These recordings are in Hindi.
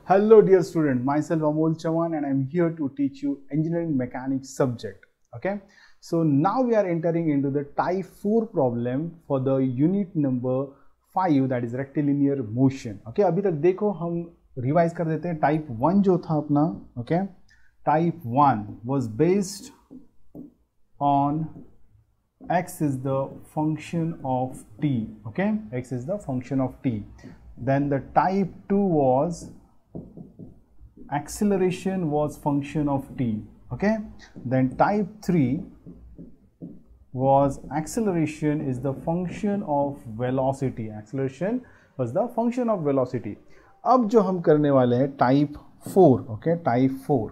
Hello dear student, myself Amol Chavan and I am here to teach you engineering mechanics subject. Okay, so now we are entering into the type 4 problem for the unit number 5, that is rectilinear motion. Okay, अभी तक देखो हम रिवाइज कर देते हैं. टाइप 1 जो था अपना, okay, type 1 was based on x is the function of t. Okay, x is the function of t. Then the type 2 was acceleration was function of t. Okay, then type 3 was acceleration is the function of velocity. Acceleration was the function of velocity. अब जो हम करने वाले हैं टाइप 4. ओके, टाइप 4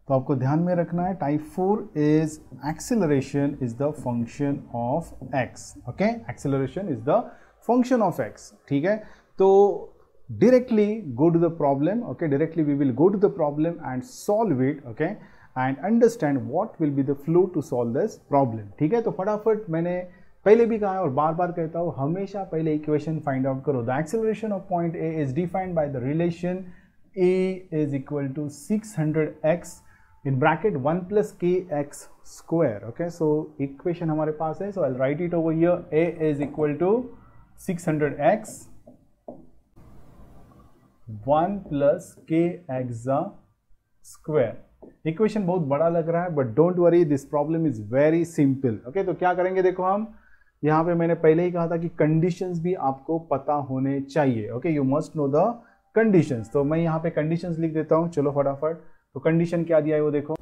तो आपको ध्यान में रखना है. Type 4 is acceleration is the function of x. Okay, acceleration is the function of x. ठीक है, तो directly go to the problem. Okay, directly we will go to the problem and solve it. Okay, and understand what will be the flow to solve this problem. ठीक है, तो फटाफट मैंने पहले भी कहा है और बार बार कहता हूँ, हमेशा पहले इक्वेशन फाइंड आउट करो. The acceleration of point A is defined by the relation a is equal to 600x in bracket 1 plus kx square. Okay, so equation हमारे पास है, so I'll write it over here. A is equal to 600x 1 plus kx square. Equation बहुत बड़ा लग रहा है, but don't worry, this problem is very simple. Okay, तो क्या करेंगे, देखो हम यहाँ पे मैंने पहले ही कहा था कि कंडीशंस भी आपको पता होने चाहिए. Okay, you must know the conditions. तो मैं यहाँ पे कंडीशंस लिख देता हूँ. चलो फटाफट, तो कंडीशन क्या दिया है वो देखो.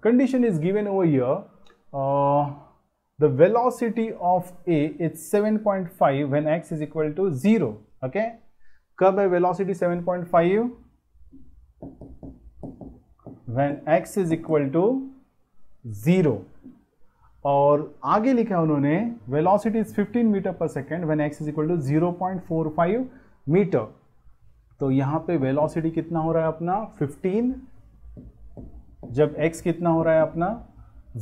Condition is given over here. The velocity of A is 7.5 when x is equal to 0. Okay, कब है velocity 7.5? When x is equal to 0. और आगे लिखा है उन्होंने velocity is 15 मीटर पर second when x is equal to 0.45 metre. तो यहाँ पे velocity कितना हो रहा है अपना 15, जब x कितना हो रहा है अपना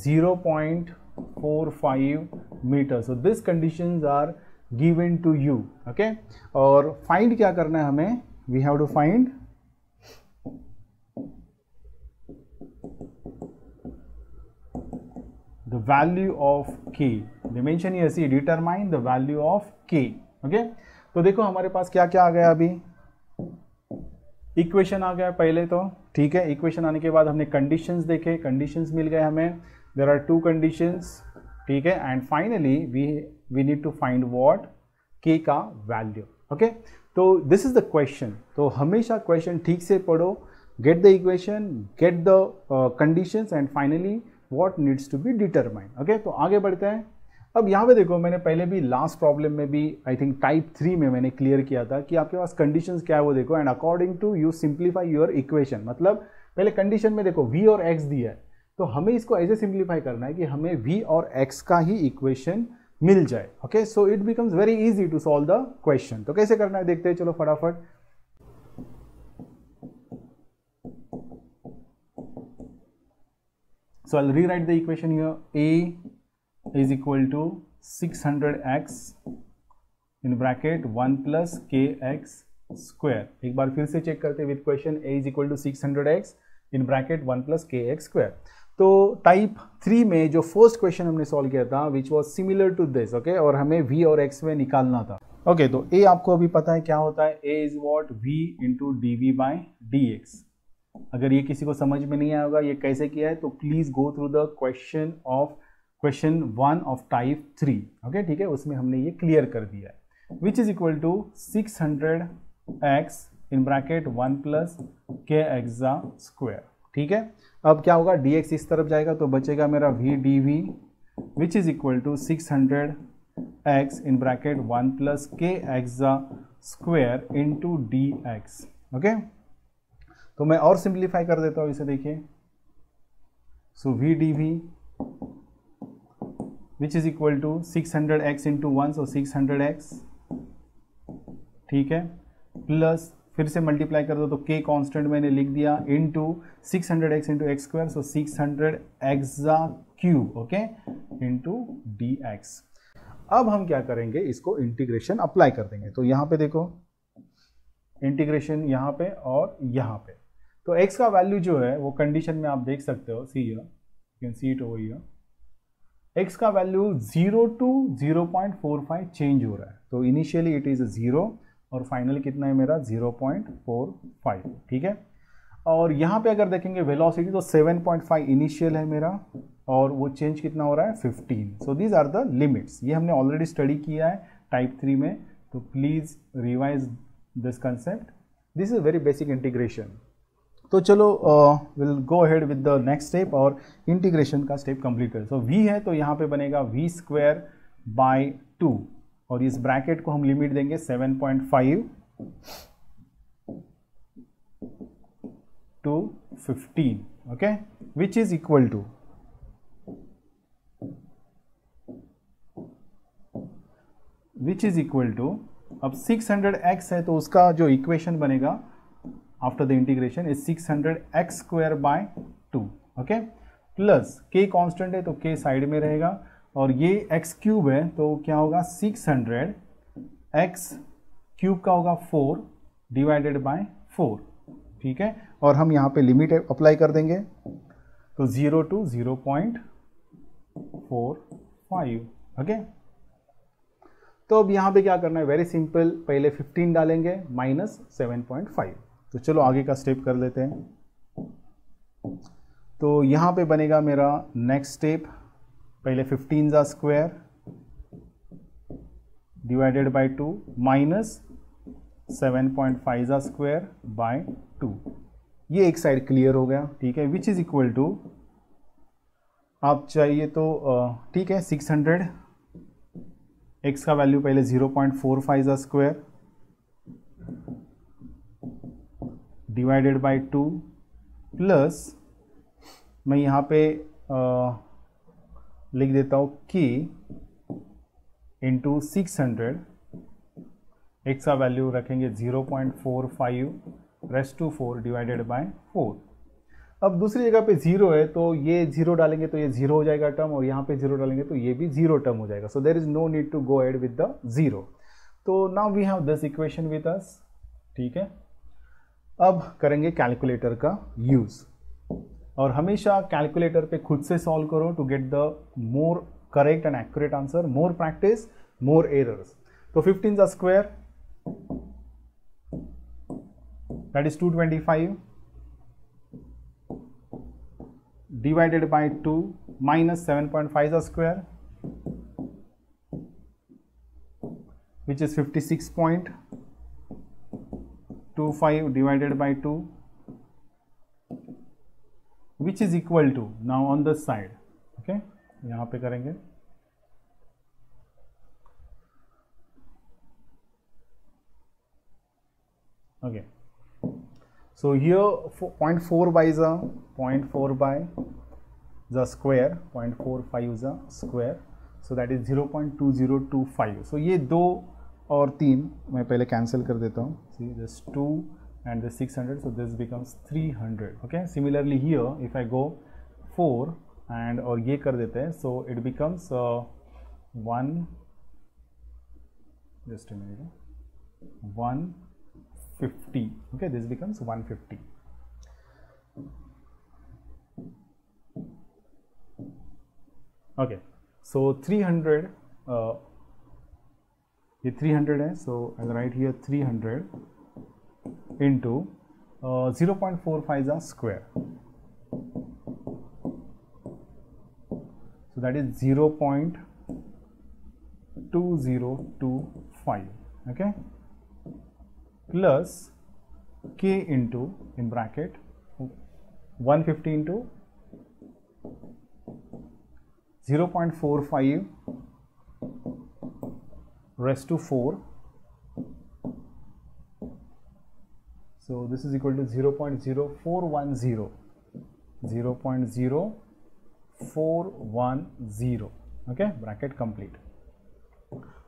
0.45 metre. So this conditions are given to you. Okay, और फाइंड क्या करना है हमें, we have to find the value of k. Dimension ये c, determine the value of k. Okay, तो देखो हमारे पास क्या क्या आ गया. अभी इक्वेशन आ गया पहले तो, ठीक है. इक्वेशन आने के बाद हमने कंडीशंस देखे, कंडीशंस मिल गए हमें. There are two conditions, ठीक है, and finally we need to find what k का value. Okay, तो this is the question. तो हमेशा question ठीक से पढ़ो, get the equation, get the conditions and finally what needs to be determined. Okay, तो आगे बढ़ते हैं. अब यहाँ पे देखो, मैंने पहले भी लास्ट प्रॉब्लम में भी आई थिंक टाइप 3 में मैंने क्लियर किया था कि आपके पास कंडीशंस क्या है वो देखो, and according to you simplify your equation. मतलब पहले कंडीशन में देखो v और x दिया है, तो हमें इसको ऐसे सिंप्लीफाई करना है कि हमें v और x का ही इक्वेशन मिल जाए. Okay, so it becomes very easy to solve the question. तो कैसे करना है देखते हैं, चलो फटाफट. So I rewrite the equation here. a is equal to 600x in bracket 1 plus kx square. एक बार फिर से चेक करते हैं with question. a is equal to 600x in bracket 1 plus kx square. तो टाइप 3 में जो फर्स्ट क्वेश्चन हमने सॉल्व किया था विच was similar to this. Okay, और हमें v और x में निकालना था. ओके, तो a आपको अभी पता है क्या होता है. a is what v into dv by dx. अगर ये किसी को समझ में नहीं आया होगा ये कैसे किया है, तो please go through the question 1 of type 3. Okay, ठीक है, उसमें हमने ये क्लियर कर दिया है. Which is equal to 600x in bracket 1 plus kx square. ठीक है, अब क्या होगा, dx इस तरफ जाएगा तो बचेगा मेरा v dv which is equal to 600x in bracket 1 plus kx square into dx. Okay, तो मैं और सिंप्लीफाई कर देता हूँ इसे, देखिए. So v dv which is equal to 600x into 1, so 600x, ठीक है, प्लस फिर से मल्टीप्लाई कर दो तो k कांस्टेंट मैंने लिख दिया into 600x into x square, so 600x cube, okay, into dx। अब हम क्या करेंगे, इसको इंटीग्रेशन अप्लाई कर देंगे। तो यहाँ पे देखो इंटीग्रेशन यहाँ पे और यहाँ पे, तो x का वैल्यू जो है वो कंडीशन में आप देख सकते हो, see here, you can see it over here, x का वैल्यू 0 टू 0.45 चेंज हो रहा है। तो इनिशियली इट इज 0 और फाइनली कितना है मेरा 0.45, ठीक है। और यहाँ पे अगर देखेंगे वेलोसिटी तो 7.5 इनिशियल है मेरा और वो चेंज कितना हो रहा है 15। So these are the limits. ये हमने ऑलरेडी स्टडी किया है टाइप 3 में, तो please revise this concept. This is very basic integration. तो चलो will go ahead with the next step और इंटीग्रेशन का स्टेप कंप्लीट करें। सो v है तो यहाँ पे बनेगा v स्क्वायर बाय 2 और इस ब्रैकेट को हम लिमिट देंगे 7.5 to 15, okay, which is equal to अब 600x है तो उसका जो इक्वेशन बनेगा after the integration is 600x square by 2, okay, plus k constant है तो k साइड में रहेगा और ये x क्यूब है तो क्या होगा 600x क्यूब का होगा 4 डिवाइडेड बाय 4, ठीक है। और हम यहाँ पे लिमिट अप्लाई कर देंगे तो 0 टू 0.45, ओके। तो अब यहाँ पे क्या करना है, वेरी सिंपल, पहले 15 डालेंगे माइनस 7.5। तो चलो आगे का स्टेप कर लेते हैं। तो यहाँ पे बनेगा मेरा नेक्स्ट स्टेप, पहले 15 का स्क्वायर डिवाइडेड बाय 2 माइनस 7.5 का स्क्वायर बाय 2। ये एक साइड क्लियर हो गया, ठीक है, विच इज इक्वल टू, आप चाहिए तो ठीक है 600 x का वैल्यू पहले 0.45 का स्क्वायर डिवाइडेड बाय 2 प्लस मैं यहाँ पे लिख देता हूँ k इंटू 600, x का वैल्यू रखेंगे 0.45 रेस्ट टू 4 डिवाइडेड बाय 4। अब दूसरी जगह पे 0 है तो ये 0 डालेंगे तो ये 0 हो जाएगा टर्म और यहाँ पे 0 डालेंगे तो ये भी 0 टर्म हो जाएगा। So there is no need to go add with the 0। तो now we have this equation with us, ठीक है। अब करेंगे कैलकुलेटर का यूज और हमेशा कैलकुलेटर पे खुद से सॉल्व करो to get the more correct and accurate answer, more practice more errors. तो 15 का square that is 225 divided by 2 minus 7.5 का square which is 56.25 divided by 2 which is equal to, now on the side, okay, यहाँ पे करेंगे okay, so here 0.4 by the 0.4 by the square, 0.45 the square, so that is 0.2025। so ये 2 और 3 मैं पहले कैंसिल कर देता हूँ, see this 2 and this 600, so this becomes 300, okay. Similarly here if I go 4 and और ये कर देते हैं, so it becomes 1 just 150, okay, this becomes 150। Okay, so 300 ये 300 है, so I write here 300 into 0.45 का square, so that is 0.2025, okay, plus k into in bracket 150 into 0.45 raised to 4, so this is equal to 0.0410, 0.0410, okay, bracket complete.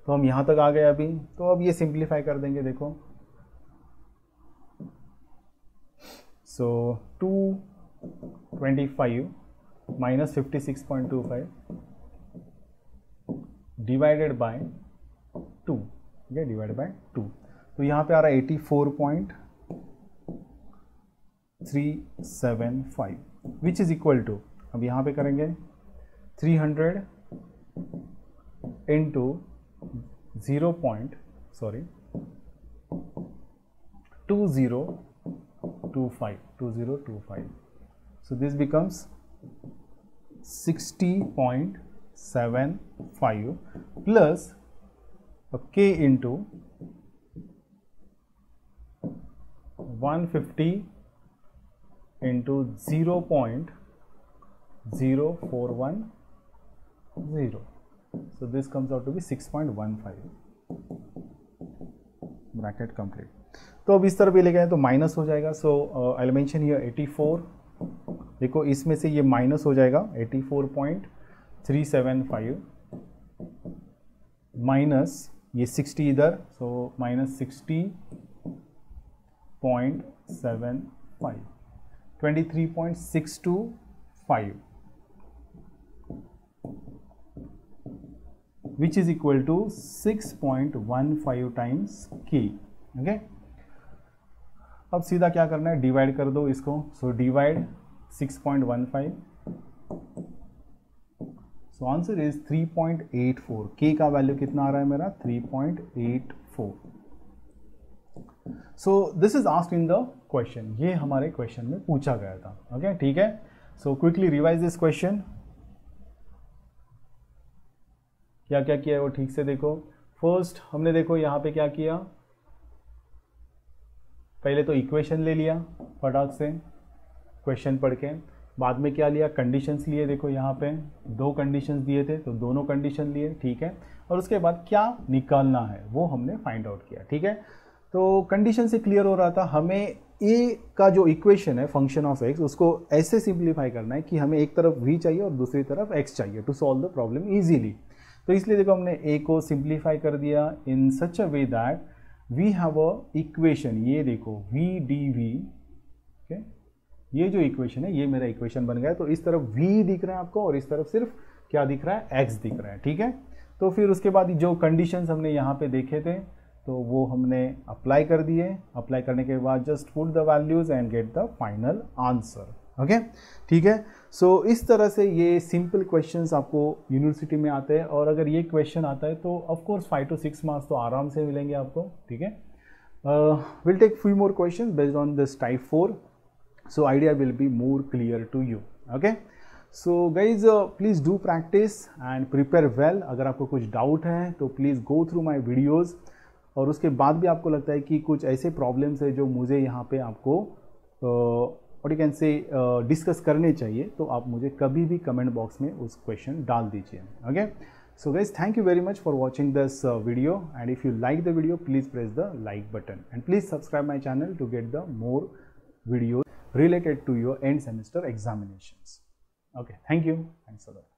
तो हम यहाँ तक आ गए अभी, तो अब ये सिंप्लीफाई कर देंगे, देखो So 225 minus 56.25 डिवाइडेड बाय 2, ठीक है, डिवाइडेड बाय 2, तो यहाँ पे आ रहा है 84.375 विच इज इक्वल टू, अब यहाँ पे करेंगे 300 into 2025, so this becomes 60.75 plus k into 150 into 0.0410, so this comes out to be 6.15, bracket complete. तो अब इस तरह भी ले गए तो माइनस हो जाएगा, सो आई मेंशन हियर 84, देखो इसमें से ये माइनस हो जाएगा 84.375 माइनस ये 60 इधर, so minus 60.75, 23.625 which is equal to 6.15 times k, okay. अब सीधा क्या करना है, डिवाइड कर दो इसको, so divide 6.15, so answer is 3.84, k का वैल्यू कितना आ रहा है मेरा 3.84, so this is asked in the question, ये हमारे क्वेश्चन में पूछा गया था, ओके, ठीक है। So quickly revise this question, क्या क्या किया है वो ठीक से देखो। फर्स्ट हमने देखो यहाँ पे क्या किया, पहले तो इक्वेशन ले लिया फटाक से क्वेश्चन पढ़ के, बाद में क्या लिया, कंडीशंस लिए, देखो यहाँ पे 2 कंडीशंस दिए थे तो दोनों कंडीशन लिए, ठीक है, और उसके बाद क्या निकालना है वो हमने फाइंड आउट किया, ठीक है। तो कंडीशन से क्लियर हो रहा था हमें ए का जो इक्वेशन है फंक्शन ऑफ एक्स, उसको ऐसे सिंप्लीफाई करना है कि हमें एक तरफ वी चाहिए और दूसरी तरफ एक्स चाहिए to solve the problem easily. तो इसलिए देखो हमने ए को सिंप्लीफाई कर दिया in such a way that we have a equation, ये देखो वी डी वी, ओके, ये जो इक्वेशन है ये मेरा इक्वेशन बन गया। तो इस तरफ v दिख रहा है आपको और इस तरफ सिर्फ क्या दिख रहा है, x दिख रहा है, ठीक है। तो फिर उसके बाद जो कंडीशंस हमने यहाँ पे देखे थे तो वो हमने अप्लाई कर दिए, अप्लाई करने के बाद just put the values and get the final answer, okay, ठीक है। सो इस तरह से ये सिंपल क्वेश्चंस आपको यूनिवर्सिटी में आते हैं, और अगर ये क्वेश्चन आता है तो ऑफ कोर्स 5 to 6 मार्क्स तो आराम से मिलेंगे आपको, ठीक है। Will take few more questions based on this type 4, so idea will be more clear to you, okay। so guys please do practice and prepare well। अगर आपको कुछ डाउट है तो please go through my videos, और उसके बाद भी आपको लगता है कि कुछ ऐसे प्रॉब्लम्स है जो मुझे यहाँ पे आपको और यू कैन से डिस्कस करने चाहिए, तो आप मुझे कभी भी कमेंट बॉक्स में उस क्वेश्चन डाल दीजिए, okay. So guys, thank you very much for watching this video, and if you like the video please press the like button and please subscribe my channel to get the more videos related to your end semester examinations. Okay, thank you. Thanks a lot.